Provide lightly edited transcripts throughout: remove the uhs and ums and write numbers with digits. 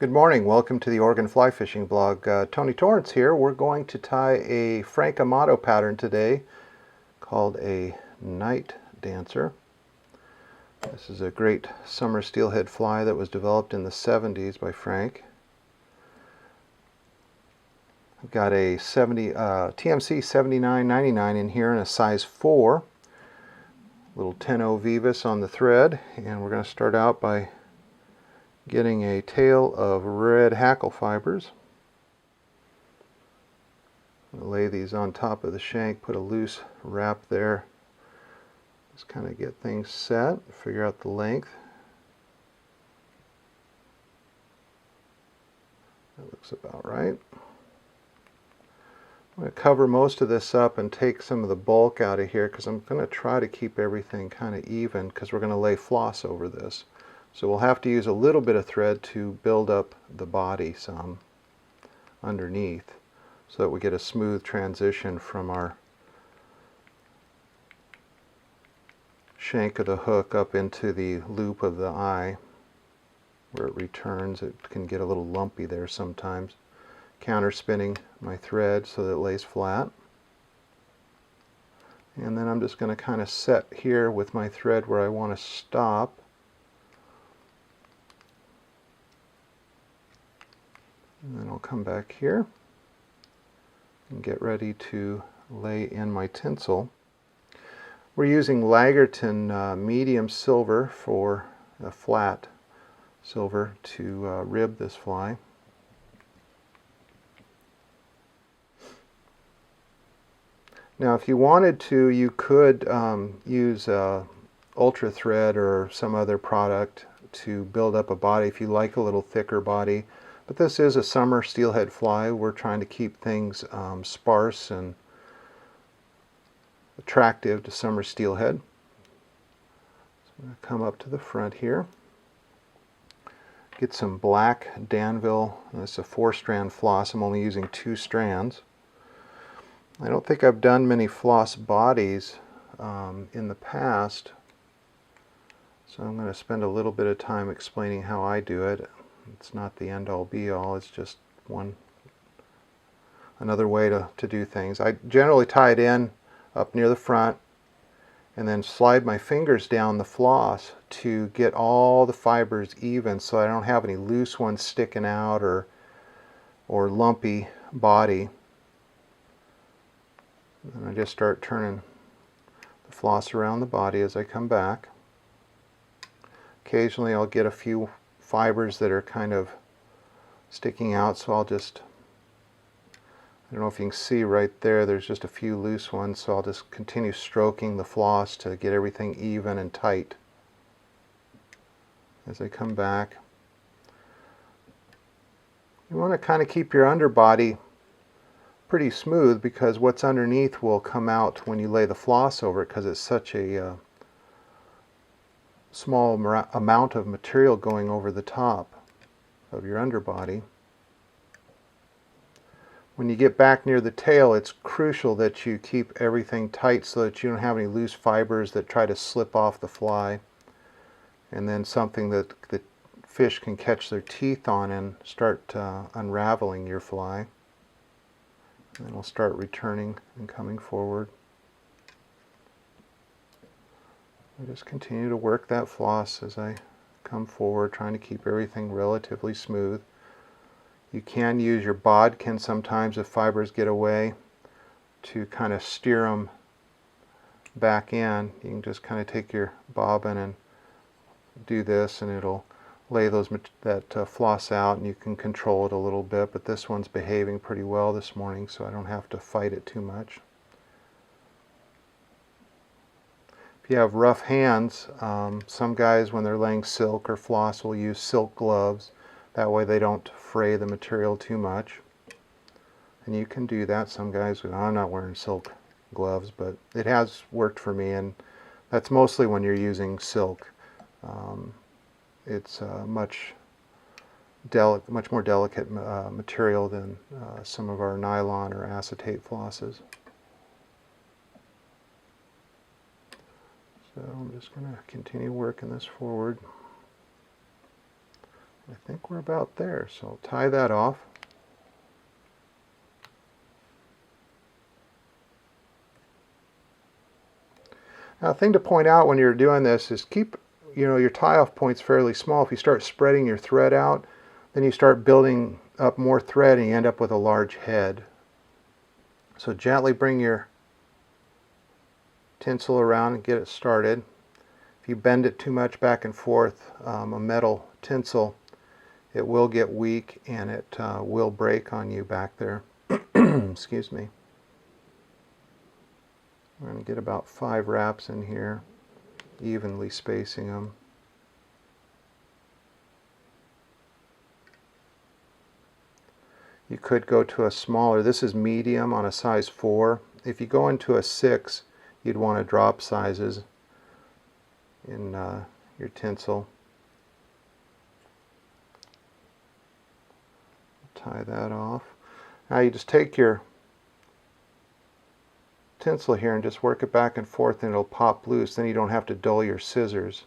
Good morning. Welcome to the Oregon Fly Fishing Blog. Tony Torrance here. We're going to tie a Frank Amato pattern today called a Night Dancer. This is a great summer steelhead fly that was developed in the 70s by Frank. I've got a TMC 7999 in here in a size 4. Little 10-0 Vivus on the thread, and we're going to start out by getting a tail of red hackle fibers. I'm going to lay these on top of the shank, put a loose wrap there. Just kind of get things set, figure out the length. That looks about right. I'm going to cover most of this up and take some of the bulk out of here because I'm going to try to keep everything kind of even because we're going to lay floss over this. So we'll have to use a little bit of thread to build up the body some underneath so that we get a smooth transition from our shank of the hook up into the loop of the eye where it returns. It can get a little lumpy there sometimes. Counter spinning my thread so that it lays flat. And then I'm just going to kind of set here with my thread where I want to stop. And then I'll come back here and get ready to lay in my tinsel. We're using Lagerton medium silver for a flat silver to rib this fly. Now if you wanted to, you could use ultra thread or some other product to build up a body if you like a little thicker body. But this is a summer steelhead fly. We're trying to keep things sparse and attractive to summer steelhead. So I'm going to come up to the front here. Get some black Danville. This is a 4-strand floss. I'm only using 2 strands. I don't think I've done many floss bodies in the past, so I'm going to spend a little bit of time explaining how I do it. It's not the end-all be-all, it's just another way to do things. I generally tie it in up near the front and then slide my fingers down the floss to get all the fibers even so I don't have any loose ones sticking out or lumpy body. And I just start turning the floss around the body as I come back. Occasionally I'll get a few fibers that are kind of sticking out, so I'll just, I don't know if you can see right there, there's just a few loose ones, so I'll just continue stroking the floss to get everything even and tight. As I come back, you want to kind of keep your underbody pretty smooth because what's underneath will come out when you lay the floss over it because it's such a small amount of material going over the top of your underbody. When you get back near the tail, it's crucial that you keep everything tight so that you don't have any loose fibers that try to slip off the fly, and then something that the fish can catch their teeth on and start unraveling your fly. And then we'll start returning and coming forward. I just continue to work that floss as I come forward, trying to keep everything relatively smooth. You can use your bodkin sometimes if fibers get away to kind of steer them back in. You can just kind of take your bobbin and do this and it'll lay that floss out and you can control it a little bit, but this one's behaving pretty well this morning so I don't have to fight it too much. If you have rough hands, some guys when they're laying silk or floss will use silk gloves. That way they don't fray the material too much. And you can do that. Some guys, I'm not wearing silk gloves, but it has worked for me, and that's mostly when you're using silk. It's much more delicate material than some of our nylon or acetate flosses. So I'm just going to continue working this forward. I think we're about there, so I'll tie that off. Now, the thing to point out when you're doing this is keep, your tie-off points fairly small. If you start spreading your thread out, then you start building up more thread and you end up with a large head. So gently bring your tinsel around and get it started. If you bend it too much back and forth, a metal tinsel, it will get weak and it will break on you back there. Excuse me. We're going to get about 5 wraps in here, evenly spacing them. You could go to a smaller, this is medium on a size 4. If you go into a 6, you'd want to drop sizes in your tinsel. Tie that off. Now you just take your tinsel here and just work it back and forth and it'll pop loose. Then you don't have to dull your scissors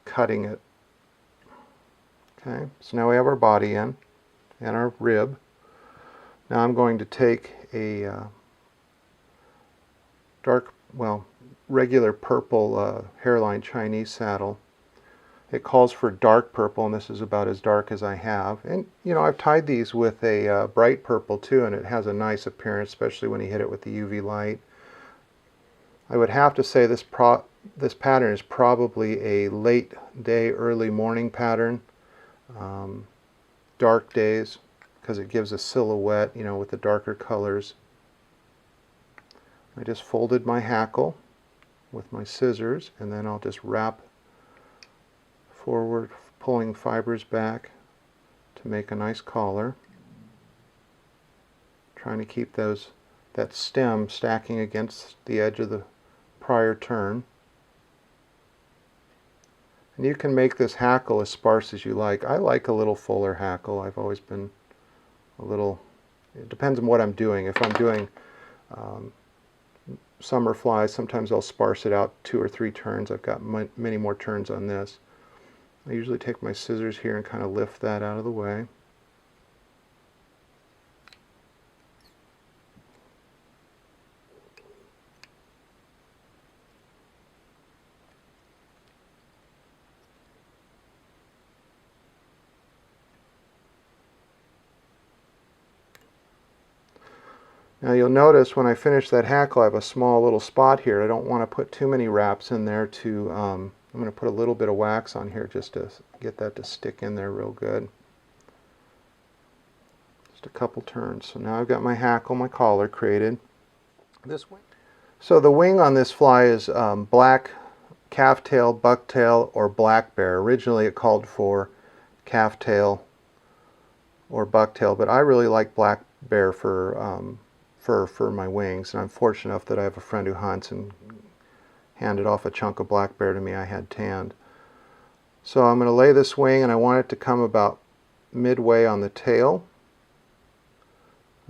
cutting it. Okay, so now we have our body in and our rib. Now I'm going to take a regular purple hairline Chinese saddle. It calls for dark purple, and this is about as dark as I have. And I've tied these with a bright purple too, and it has a nice appearance, especially when you hit it with the UV light. I would have to say this pattern is probably a late day, early morning pattern. Dark days, because it gives a silhouette, with the darker colors. I just folded my hackle with my scissors, and then I'll just wrap forward, pulling fibers back to make a nice collar. Trying to keep that stem stacking against the edge of the prior turn. And you can make this hackle as sparse as you like. I like a little fuller hackle. I've always been it depends on what I'm doing. If I'm doing summer flies, sometimes I'll sparse it out 2 or 3 turns. I've got many more turns on this. I usually take my scissors here and kind of lift that out of the way. Now you'll notice when I finish that hackle I have a small little spot here. I don't want to put too many wraps in there to, I'm going to put a little bit of wax on here just to get that to stick in there real good. Just a couple turns. So now I've got my hackle, my collar created. This wing. So the wing on this fly is black calftail, bucktail, or black bear. Originally it called for calftail or bucktail, but I really like black bear for my wings, and I'm fortunate enough that I have a friend who hunts and handed off a chunk of black bear to me I had tanned. So I'm going to lay this wing, and I want it to come about midway on the tail.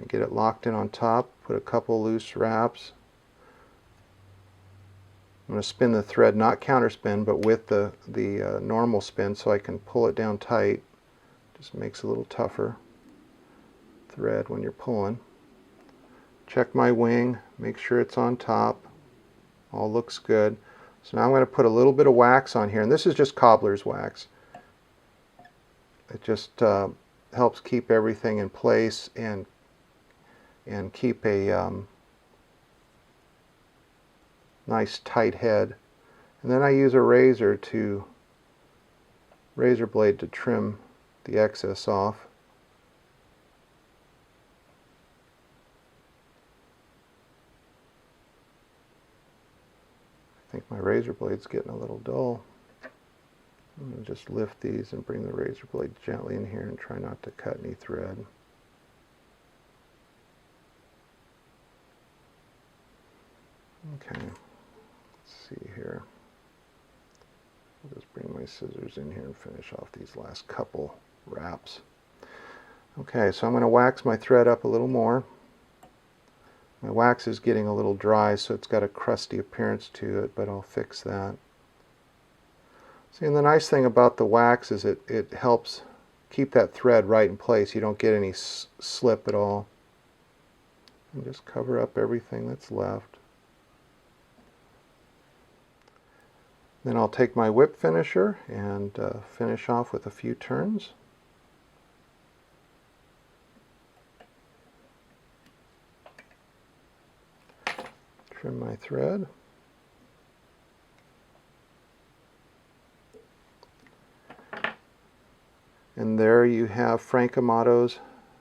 I get it locked in on top, put a couple loose wraps. I'm going to spin the thread, not counterspin, but with the normal spin so I can pull it down tight. Just makes it a little tougher thread when you're pulling. Check my wing, make sure it's on top. All looks good. So now I'm going to put a little bit of wax on here, and this is just cobbler's wax. It just helps keep everything in place and keep a nice tight head. And then I use a razor blade to trim the excess off. I think my razor blade's getting a little dull. I'm going to just lift these and bring the razor blade gently in here and try not to cut any thread. Okay, let's see here. I'll just bring my scissors in here and finish off these last couple wraps. Okay, so I'm going to wax my thread up a little more. My wax is getting a little dry, so it's got a crusty appearance to it, but I'll fix that. See, and the nice thing about the wax is it helps keep that thread right in place. You don't get any slip at all. And just cover up everything that's left. Then I'll take my whip finisher and finish off with a few turns. Trim my thread. And there you have Frank Amato's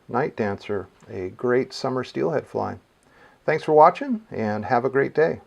Night Dancer, a great summer steelhead fly. Thanks for watching and have a great day.